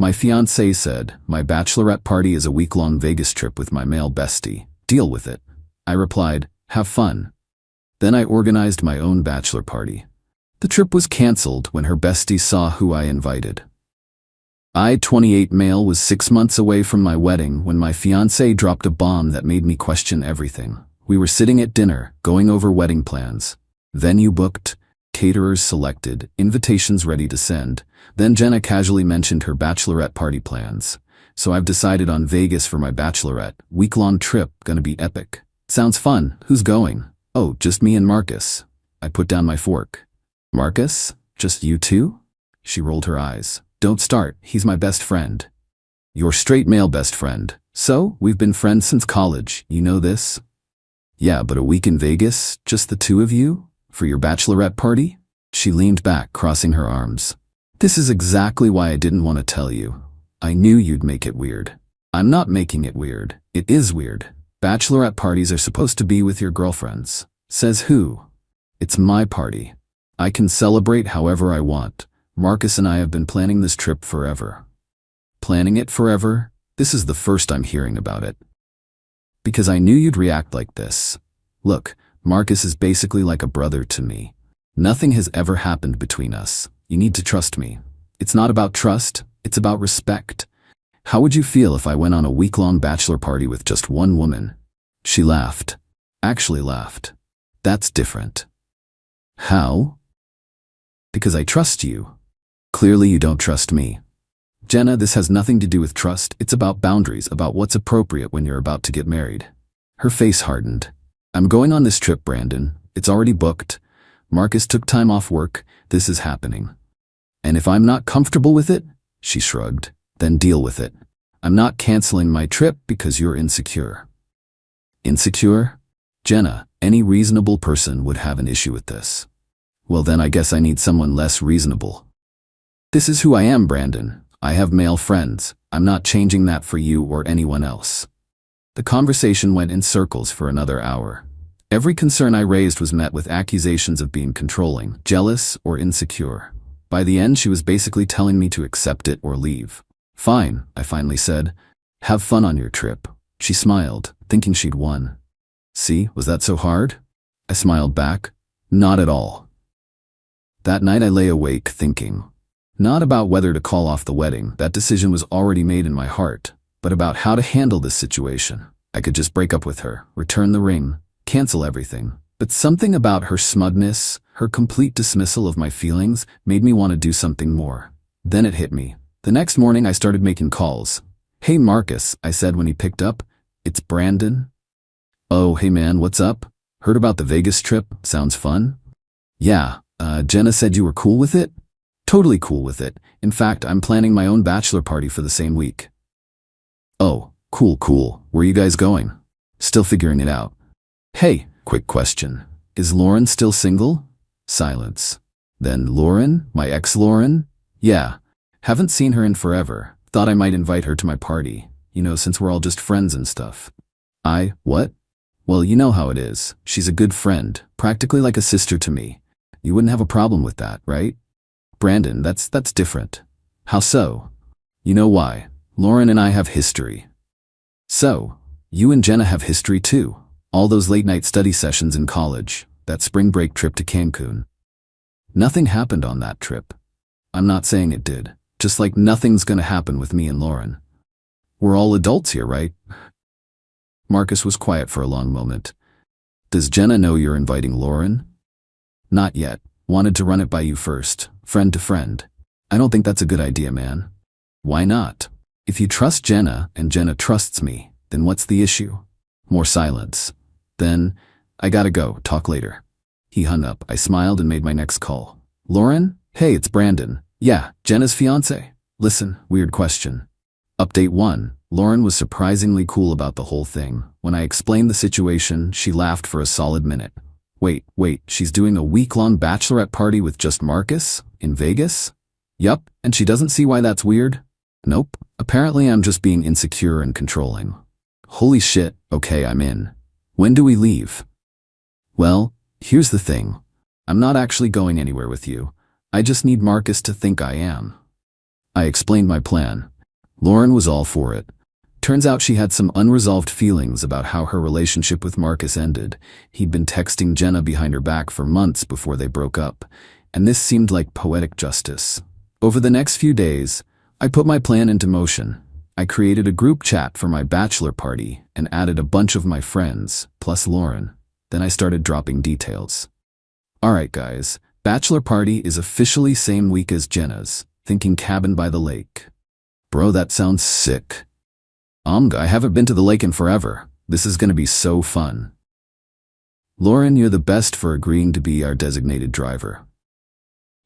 My fiancé said, my bachelorette party is a week-long Vegas trip with my male bestie. Deal with it. I replied, have fun. Then I organized my own bachelor party. The trip was canceled when her bestie saw who I invited. I, 28 male, was 6 months away from my wedding when my fiancé dropped a bomb that made me question everything. We were sitting at dinner, going over wedding plans. Venue booked, caterers selected, invitations ready to send. Then Jenna casually mentioned her bachelorette party plans. So I've decided on Vegas for my bachelorette. Week-long trip, gonna be epic. Sounds fun. Who's going? Oh, just me and Marcus. I put down my fork. Marcus? Just you two? She rolled her eyes. Don't start, he's my best friend. Your straight male best friend. So, we've been friends since college, you know this? Yeah, but a week in Vegas, just the two of you? For your bachelorette party? She leaned back, crossing her arms. This is exactly why I didn't want to tell you. I knew you'd make it weird. I'm not making it weird. It is weird. Bachelorette parties are supposed to be with your girlfriends. Says who? It's my party. I can celebrate however I want. Marcus and I have been planning this trip forever. Planning it forever? This is the first I'm hearing about it. Because I knew you'd react like this. Look, Marcus is basically like a brother to me. Nothing has ever happened between us. You need to trust me. It's not about trust, it's about respect. How would you feel if I went on a week-long bachelor party with just one woman? She laughed. Actually laughed. That's different. How? Because I trust you. Clearly you don't trust me. Jenna, this has nothing to do with trust. It's about boundaries, about what's appropriate when you're about to get married. Her face hardened. I'm going on this trip, Brandon. It's already booked. Marcus took time off work. This is happening. And if I'm not comfortable with it, she shrugged, then deal with it. I'm not canceling my trip because you're insecure. Insecure? Jenna, any reasonable person would have an issue with this. Well then I guess I need someone less reasonable. This is who I am, Brandon. I have male friends. I'm not changing that for you or anyone else. The conversation went in circles for another hour. Every concern I raised was met with accusations of being controlling, jealous, or insecure. By the end, she was basically telling me to accept it or leave. Fine, I finally said. Have fun on your trip. She smiled, thinking she'd won. See, was that so hard? I smiled back. Not at all. That night I lay awake thinking. Not about whether to call off the wedding, that decision was already made in my heart, but about how to handle this situation. I could just break up with her, return the ring, cancel everything. But something about her smugness, her complete dismissal of my feelings, made me want to do something more. Then it hit me. The next morning I started making calls. Hey Marcus, I said when he picked up. It's Brandon. Oh, hey man, what's up? Heard about the Vegas trip? Sounds fun? Yeah, Jenna said you were cool with it? Totally cool with it. In fact, I'm planning my own bachelor party for the same week. Oh, cool. Where are you guys going? Still figuring it out. Hey, quick question. Is Lauren still single? Silence. Then Lauren? My ex-Lauren? Yeah. Haven't seen her in forever. Thought I might invite her to my party. You know, since we're all just friends and stuff. What? Well, you know how it is. She's a good friend, practically like a sister to me. You wouldn't have a problem with that, right? Brandon, that's different. How so? You know why. Lauren and I have history. So, you and Jenna have history too. All those late-night study sessions in college, that spring break trip to Cancun. Nothing happened on that trip. I'm not saying it did. Just like nothing's gonna happen with me and Lauren. We're all adults here, right? Marcus was quiet for a long moment. Does Jenna know you're inviting Lauren? Not yet. Wanted to run it by you first, friend to friend. I don't think that's a good idea, man. Why not? If you trust Jenna and Jenna trusts me, then what's the issue? More silence. Then, I gotta go, talk later. He hung up. I smiled and made my next call. Lauren? Hey, it's Brandon. Yeah, Jenna's fiancé. Listen, weird question. Update 1. Lauren was surprisingly cool about the whole thing. When I explained the situation, she laughed for a solid minute. Wait, she's doing a week-long bachelorette party with just Marcus? In Vegas? Yup, and she doesn't see why that's weird? Nope. Apparently I'm just being insecure and controlling. Holy shit, okay, I'm in. When do we leave? Well, here's the thing. I'm not actually going anywhere with you. I just need Marcus to think I am. I explained my plan. Lauren was all for it. Turns out she had some unresolved feelings about how her relationship with Marcus ended. He'd been texting Jenna behind her back for months before they broke up, and this seemed like poetic justice. Over the next few days, I put my plan into motion. I created a group chat for my bachelor party and added a bunch of my friends, plus Lauren. Then I started dropping details. Alright guys, bachelor party is officially same week as Jenna's, thinking cabin by the lake. Bro, that sounds sick. I haven't been to the lake in forever. This is gonna be so fun. Lauren, you're the best for agreeing to be our designated driver.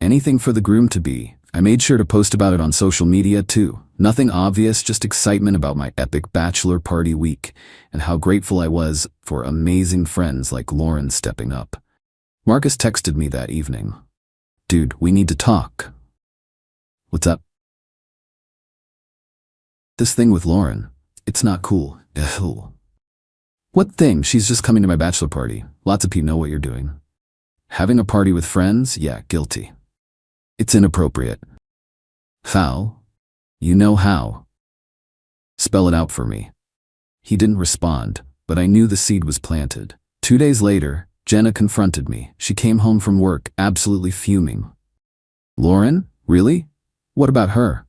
Anything for the groom-to-be. I made sure to post about it on social media too. Nothing obvious, just excitement about my epic bachelor party week and how grateful I was for amazing friends like Lauren stepping up. Marcus texted me that evening. Dude, we need to talk. What's up? This thing with Lauren. It's not cool. Ugh. What thing? She's just coming to my bachelor party. Lots of people know what you're doing. Having a party with friends? Yeah, guilty. It's inappropriate. Foul? You know how. Spell it out for me. He didn't respond, but I knew the seed was planted. 2 days later, Jenna confronted me. She came home from work, absolutely fuming. Lauren? Really? What about her?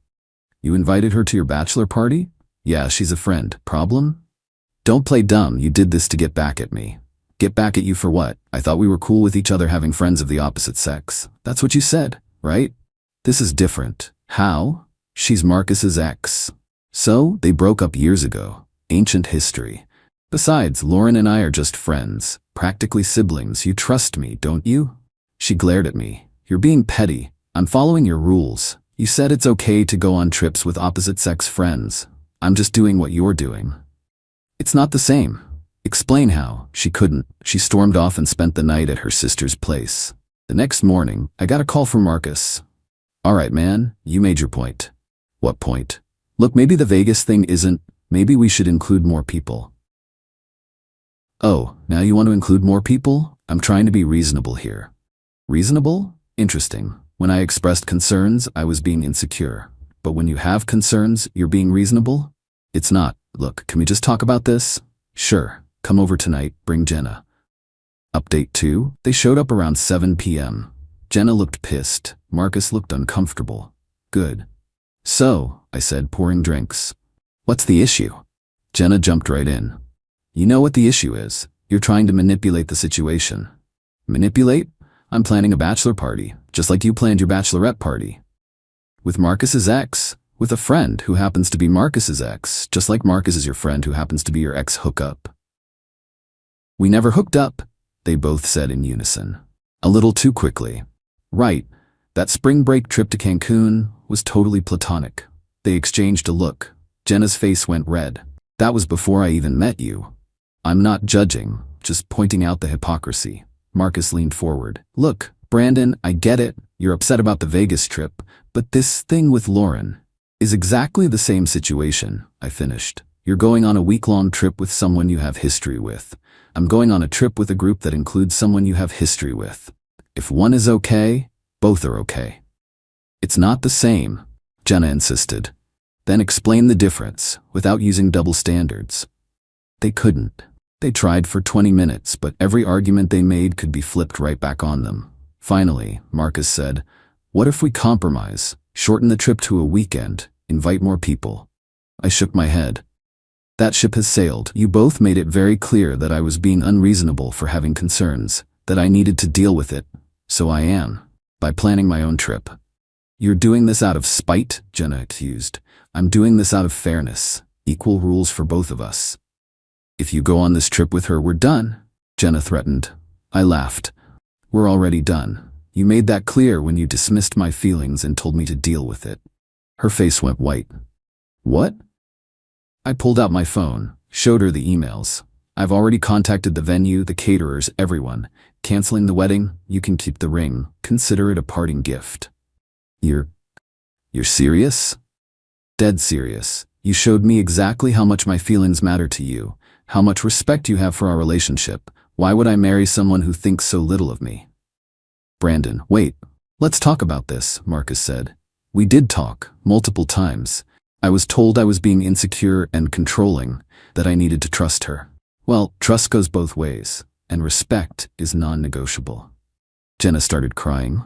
You invited her to your bachelor party? Yeah, she's a friend. Problem? Don't play dumb. You did this to get back at me. Get back at you for what? I thought we were cool with each other having friends of the opposite sex. That's what you said, right? This is different. How? She's Marcus's ex. So, they broke up years ago. Ancient history. Besides, Lauren and I are just friends. Practically siblings. You trust me, don't you? She glared at me. You're being petty. I'm following your rules. You said it's okay to go on trips with opposite-sex friends. I'm just doing what you're doing. It's not the same. Explain how. She couldn't. She stormed off and spent the night at her sister's place. The next morning, I got a call from Marcus. Alright man, you made your point. What point? Look, maybe the Vegas thing isn't, maybe we should include more people. Oh, now you want to include more people? I'm trying to be reasonable here. Reasonable? Interesting. When I expressed concerns, I was being insecure. But when you have concerns, you're being reasonable? It's not. Look, can we just talk about this? Sure. Come over tonight, bring Jenna. Update 2. They showed up around 7 p.m. Jenna looked pissed. Marcus looked uncomfortable. Good. So, I said, pouring drinks. What's the issue? Jenna jumped right in. You know what the issue is. You're trying to manipulate the situation. Manipulate? I'm planning a bachelor party, just like you planned your bachelorette party. With Marcus's ex, with a friend who happens to be Marcus's ex, just like Marcus is your friend who happens to be your ex-hookup. We never hooked up, they both said in unison. A little too quickly. Right, that spring break trip to Cancun was totally platonic. They exchanged a look. Jenna's face went red. That was before I even met you. I'm not judging, just pointing out the hypocrisy. Marcus leaned forward. Look, Brandon, I get it. You're upset about the Vegas trip, but this thing with Lauren is exactly the same situation, I finished. You're going on a week-long trip with someone you have history with. I'm going on a trip with a group that includes someone you have history with. If one is okay, both are okay. It's not the same, Jenna insisted. Then explain the difference, without using double standards. They couldn't. They tried for 20 minutes, but every argument they made could be flipped right back on them. Finally, Marcus said, what if we compromise, shorten the trip to a weekend, invite more people? I shook my head. That ship has sailed. You both made it very clear that I was being unreasonable for having concerns, that I needed to deal with it. So I am, by planning my own trip. You're doing this out of spite, Jenna accused. I'm doing this out of fairness, equal rules for both of us. If you go on this trip with her, we're done, Jenna threatened. I laughed. We're already done. You made that clear when you dismissed my feelings and told me to deal with it. Her face went white. What? I pulled out my phone, showed her the emails. I've already contacted the venue, the caterers, everyone. Canceling the wedding, you can keep the ring. Consider it a parting gift. You're serious? Dead serious. You showed me exactly how much my feelings matter to you, how much respect you have for our relationship. Why would I marry someone who thinks so little of me? Brandon, wait. Let's talk about this, Marcus said. We did talk, multiple times. I was told I was being insecure and controlling, that I needed to trust her. Well, trust goes both ways, and respect is non-negotiable. Jenna started crying.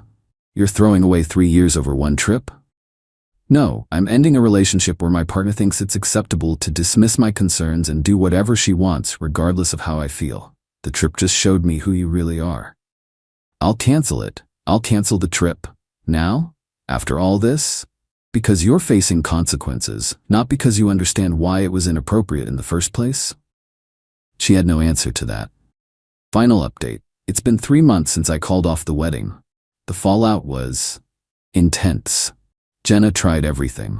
You're throwing away 3 years over one trip? No, I'm ending a relationship where my partner thinks it's acceptable to dismiss my concerns and do whatever she wants regardless of how I feel. The trip just showed me who you really are. I'll cancel it. I'll cancel the trip. Now? After all this? Because you're facing consequences, not because you understand why it was inappropriate in the first place? She had no answer to that. Final update. It's been 3 months since I called off the wedding. The fallout was intense. Jenna tried everything.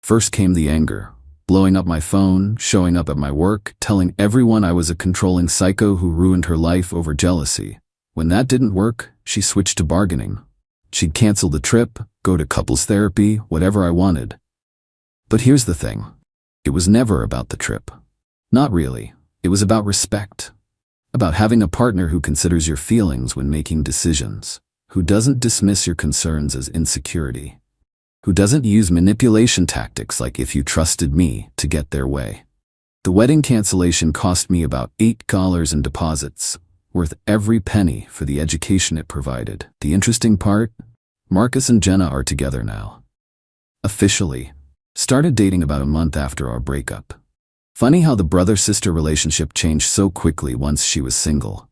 First came the anger, blowing up my phone, showing up at my work, telling everyone I was a controlling psycho who ruined her life over jealousy. When that didn't work, she switched to bargaining. She'd cancel the trip, go to couples therapy, whatever I wanted. But here's the thing. It was never about the trip. Not really. It was about respect. About having a partner who considers your feelings when making decisions, who doesn't dismiss your concerns as insecurity, who doesn't use manipulation tactics like "if you trusted me" to get their way. The wedding cancellation cost me about $8 in deposits, worth every penny for the education it provided. The interesting part? Marcus and Jenna are together now. Officially. Started dating about a month after our breakup. Funny how the brother-sister relationship changed so quickly once she was single.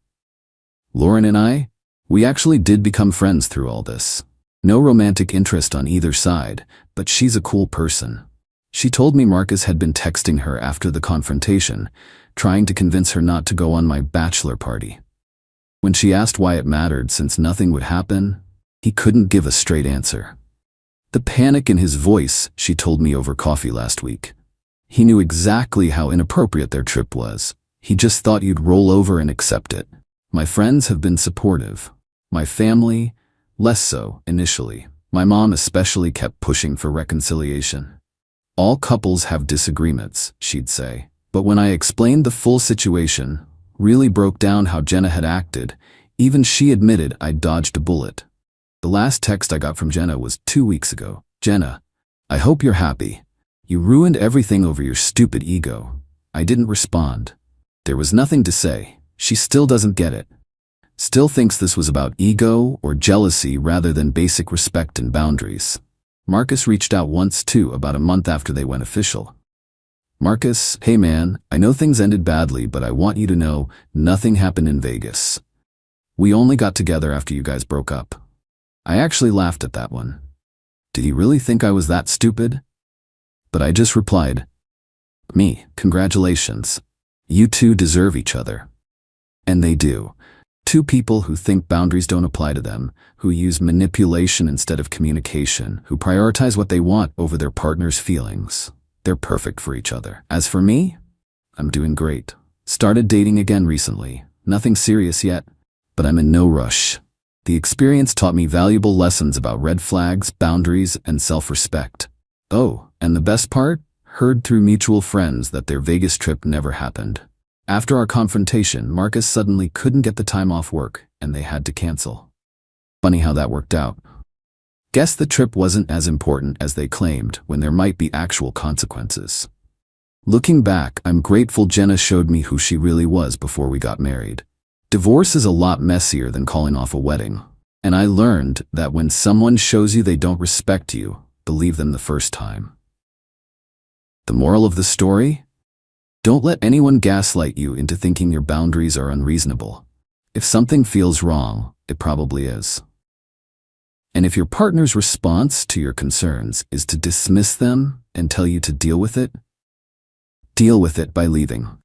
Lauren and I, we actually did become friends through all this. No romantic interest on either side, but she's a cool person. She told me Marcus had been texting her after the confrontation, trying to convince her not to go on my bachelor party. When she asked why it mattered since nothing would happen, he couldn't give a straight answer. The panic in his voice, she told me over coffee last week. He knew exactly how inappropriate their trip was. He just thought you'd roll over and accept it. My friends have been supportive. My family, less so initially. My mom especially kept pushing for reconciliation. All couples have disagreements, she'd say. But when I explained the full situation, really broke down how Jenna had acted, even she admitted I'd dodged a bullet. The last text I got from Jenna was 2 weeks ago. Jenna, I hope you're happy. You ruined everything over your stupid ego. I didn't respond. There was nothing to say. She still doesn't get it. Still thinks this was about ego or jealousy rather than basic respect and boundaries. Marcus reached out once too, about a month after they went official. Marcus, hey man, I know things ended badly, but I want you to know nothing happened in Vegas. We only got together after you guys broke up. I actually laughed at that one. Did he really think I was that stupid? But I just replied, congratulations. You two deserve each other. And they do. Two people who think boundaries don't apply to them, who use manipulation instead of communication, who prioritize what they want over their partner's feelings. They're perfect for each other. As for me, I'm doing great. Started dating again recently. Nothing serious yet, but I'm in no rush. The experience taught me valuable lessons about red flags, boundaries, and self-respect. Oh, and the best part? Heard through mutual friends that their Vegas trip never happened. After our confrontation, Marcus suddenly couldn't get the time off work, and they had to cancel. Funny how that worked out. Guess the trip wasn't as important as they claimed, when there might be actual consequences. Looking back, I'm grateful Jenna showed me who she really was before we got married. Divorce is a lot messier than calling off a wedding. And I learned that when someone shows you they don't respect you, believe them the first time. The moral of the story? Don't let anyone gaslight you into thinking your boundaries are unreasonable. If something feels wrong, it probably is. And if your partner's response to your concerns is to dismiss them and tell you to deal with it by leaving.